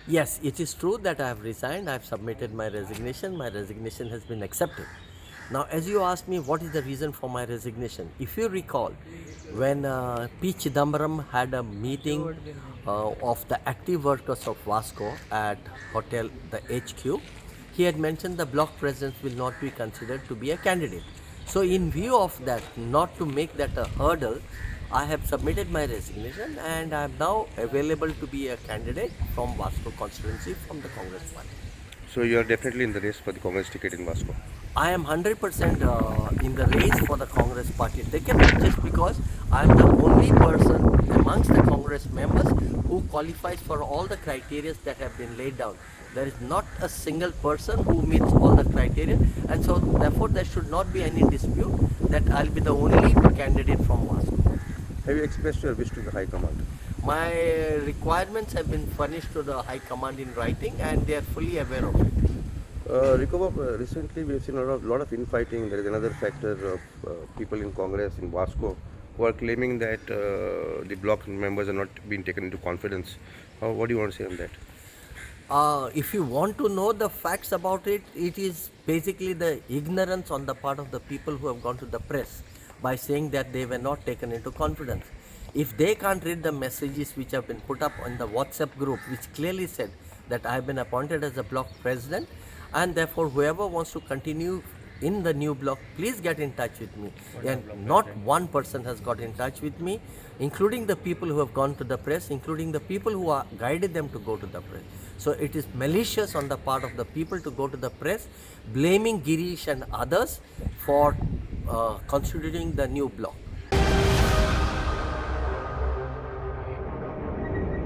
Yes, it is true that I have resigned. I have submitted my resignation. My resignation has been accepted. Now, as you asked me, what is the reason for my resignation? If you recall, when P. Chidambaram had a meeting of the active workers of Vasco at Hotel the HQ, he had mentioned the block presidents will not be considered to be a candidate. So, in view of that, not to make that a hurdle, I have submitted my resignation and I am now available to be a candidate from Vasco constituency from the Congress party. So you are definitely in the race for the Congress ticket in Vasco. I am 100% in the race for the Congress party ticket just because I am the only person amongst the Congress members who qualifies for all the criteria that have been laid down. There is not a single person who meets all the criteria, and so therefore there should not be any dispute that I'll be the only candidate from Vasco. Have you expressed your wish to the High Command? My requirements have been furnished to the High Command in writing and they are fully aware of it. Recently we have seen a lot of infighting. There is another factor of people in Congress in Vasco who are claiming that the bloc members are not being taken into confidence. What do you want to say on that? If you want to know the facts about it, it is basically the ignorance on the part of the people who have gone to the press by saying that they were not taken into confidence. If they can't read the messages which have been put up on the WhatsApp group, which clearly said that I have been appointed as a block president, and therefore whoever wants to continue in the new block, please get in touch with me. And not one person has got in touch with me, including the people who have gone to the press, including the people who are guided them to go to the press. So it is malicious on the part of the people to go to the press, blaming Girish and others for constituting the new block.